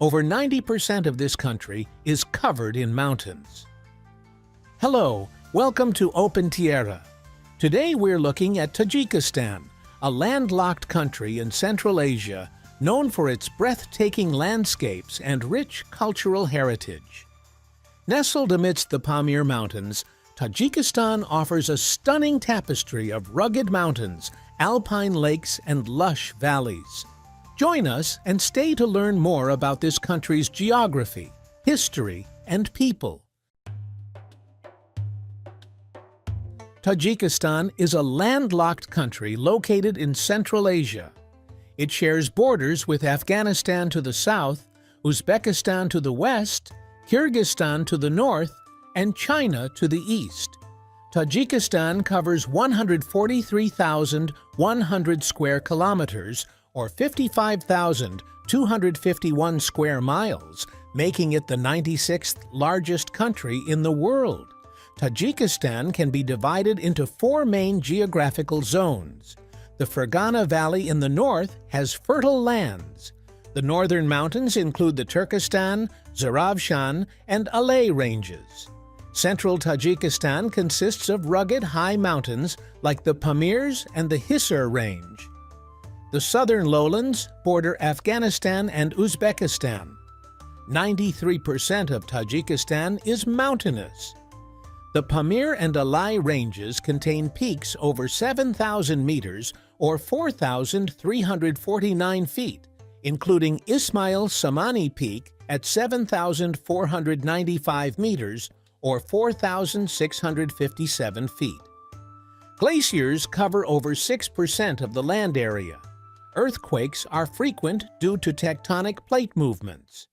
Over 90% of this country is covered in mountains. Hello, welcome to Open Tierra. Today we're looking at Tajikistan, a landlocked country in Central Asia known for its breathtaking landscapes and rich cultural heritage. Nestled amidst the Pamir Mountains, Tajikistan offers a stunning tapestry of rugged mountains, alpine lakes, and lush valleys. Join us and stay to learn more about this country's geography, history, and people. Tajikistan is a landlocked country located in Central Asia. It shares borders with Afghanistan to the south, Uzbekistan to the west, Kyrgyzstan to the north, and China to the east. Tajikistan covers 143,100 square kilometers, or 55,251 square miles, making it the 96th largest country in the world. Tajikistan can be divided into four main geographical zones. The Fergana Valley in the north has fertile lands. The northern mountains include the Turkestan, Zaravshan, and Alay ranges. Central Tajikistan consists of rugged high mountains like the Pamirs and the Hisar range. The southern lowlands border Afghanistan and Uzbekistan. 93% of Tajikistan is mountainous. The Pamir and Alay ranges contain peaks over 7,000 meters or 4,349 feet, including Ismail Samani Peak at 7,495 meters or 4,657 feet. Glaciers cover over 6% of the land area. Earthquakes are frequent due to tectonic plate movements.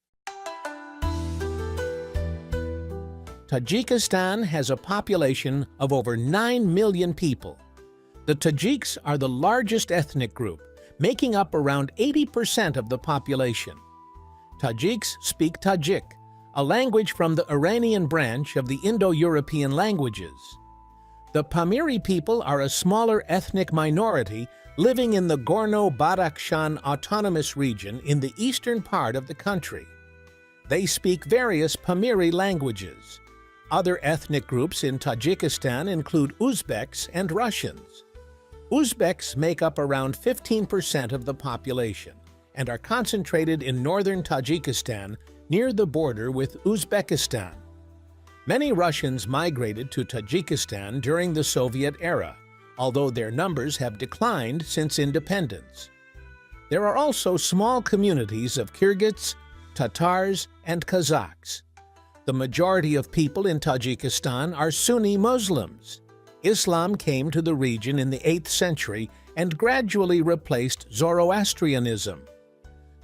Tajikistan has a population of over 9 million people. The Tajiks are the largest ethnic group, making up around 80% of the population. Tajiks speak Tajik, a language from the Iranian branch of the Indo-European languages. The Pamiri people are a smaller ethnic minority living in the Gorno-Badakhshan Autonomous Region in the eastern part of the country. They speak various Pamiri languages. Other ethnic groups in Tajikistan include Uzbeks and Russians. Uzbeks make up around 15% of the population and are concentrated in northern Tajikistan near the border with Uzbekistan. Many Russians migrated to Tajikistan during the Soviet era, although their numbers have declined since independence. There are also small communities of Kyrgyz, Tatars, and Kazakhs. The majority of people in Tajikistan are Sunni Muslims. Islam came to the region in the 8th century and gradually replaced Zoroastrianism.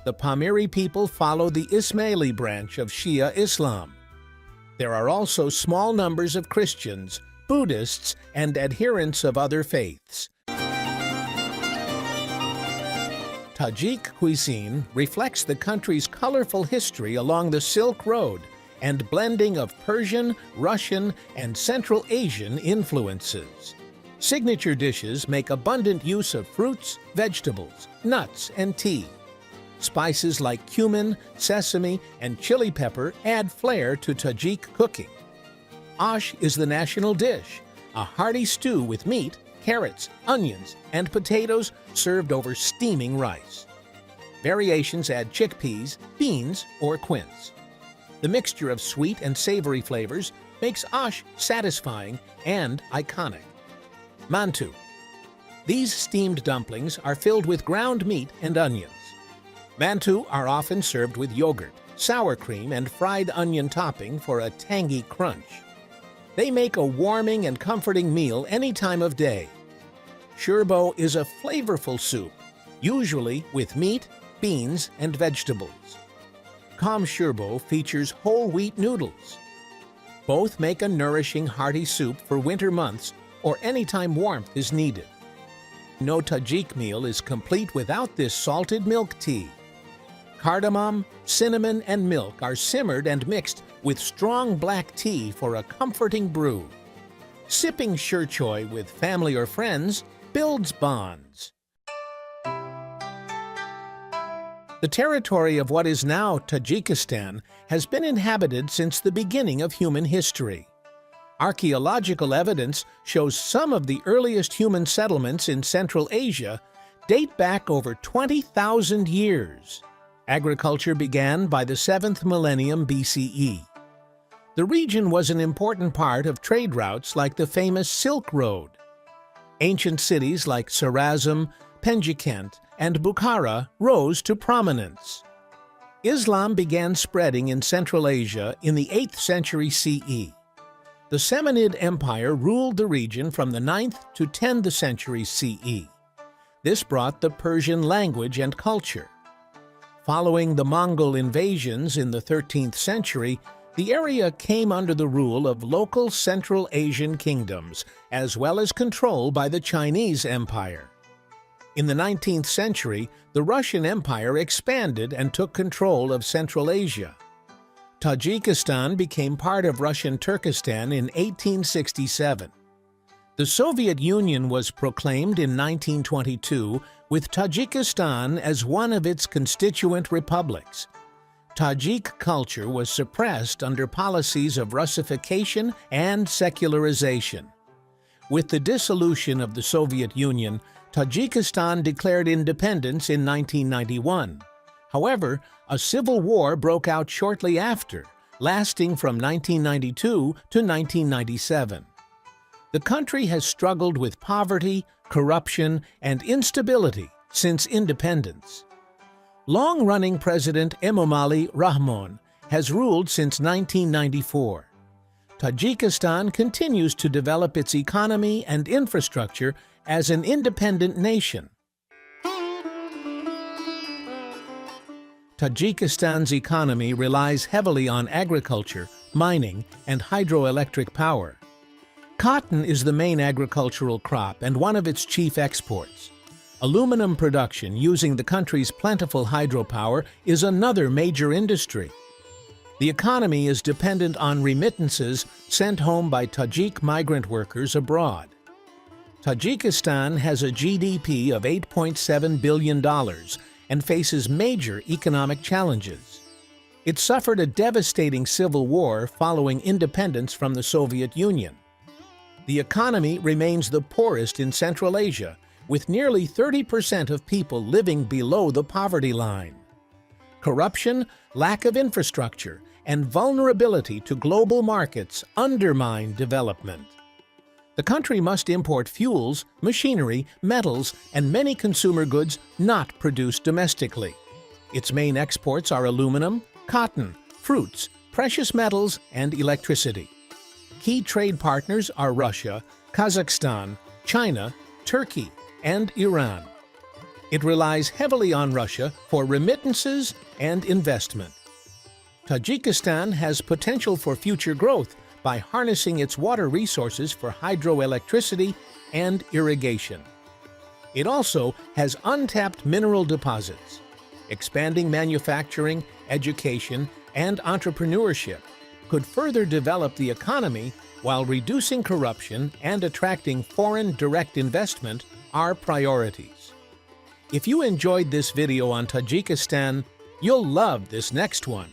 The Pamiri people follow the Ismaili branch of Shia Islam. There are also small numbers of Christians, Buddhists, and adherents of other faiths. Tajik cuisine reflects the country's colorful history along the Silk Road and blending of Persian, Russian, and Central Asian influences. Signature dishes make abundant use of fruits, vegetables, nuts, and tea. Spices like cumin, sesame, and chili pepper add flair to Tajik cooking. Ash is the national dish, a hearty stew with meat, carrots, onions, and potatoes served over steaming rice. Variations add chickpeas, beans, or quince. The mixture of sweet and savory flavors makes ash satisfying and iconic. Mantu. These steamed dumplings are filled with ground meat and onions. Mantu are often served with yogurt, sour cream, and fried onion topping for a tangy crunch. They make a warming and comforting meal any time of day. Shurbo is a flavorful soup, usually with meat, beans, and vegetables. Kham shurbo features whole wheat noodles. Both make a nourishing, hearty soup for winter months or anytime warmth is needed. No Tajik meal is complete without this salted milk tea. Cardamom, cinnamon, and milk are simmered and mixed with strong black tea for a comforting brew. Sipping shirchoy with family or friends builds bonds. The territory of what is now Tajikistan has been inhabited since the beginning of human history. Archaeological evidence shows some of the earliest human settlements in Central Asia date back over 20,000 years. Agriculture began by the 7th millennium BCE. The region was an important part of trade routes like the famous Silk Road. Ancient cities like Sarazm, Penjikent, and Bukhara rose to prominence. Islam began spreading in Central Asia in the 8th century CE. The Samanid Empire ruled the region from the 9th to 10th century CE. This brought the Persian language and culture. Following the Mongol invasions in the 13th century, the area came under the rule of local Central Asian kingdoms, as well as control by the Chinese Empire. In the 19th century, the Russian Empire expanded and took control of Central Asia. Tajikistan became part of Russian Turkestan in 1867. The Soviet Union was proclaimed in 1922, with Tajikistan as one of its constituent republics. Tajik culture was suppressed under policies of Russification and secularization. With the dissolution of the Soviet Union, Tajikistan declared independence in 1991. However, a civil war broke out shortly after, lasting from 1992 to 1997. The country has struggled with poverty, corruption, and instability since independence. Long-running President Emomali Rahmon has ruled since 1994. Tajikistan continues to develop its economy and infrastructure as an independent nation. Tajikistan's economy relies heavily on agriculture, mining, and hydroelectric power. Cotton is the main agricultural crop and one of its chief exports. Aluminum production using the country's plentiful hydropower is another major industry. The economy is dependent on remittances sent home by Tajik migrant workers abroad. Tajikistan has a GDP of $8.7 billion and faces major economic challenges. It suffered a devastating civil war following independence from the Soviet Union. The economy remains the poorest in Central Asia, with nearly 30% of people living below the poverty line. Corruption, lack of infrastructure, and vulnerability to global markets undermine development. The country must import fuels, machinery, metals, and many consumer goods not produced domestically. Its main exports are aluminum, cotton, fruits, precious metals, and electricity. Key trade partners are Russia, Kazakhstan, China, Turkey, and Iran. It relies heavily on Russia for remittances and investment. Tajikistan has potential for future growth by harnessing its water resources for hydroelectricity and irrigation. It also has untapped mineral deposits. Expanding manufacturing, education, and entrepreneurship could further develop the economy while reducing corruption and attracting foreign direct investment are priorities. If you enjoyed this video on Tajikistan, you'll love this next one.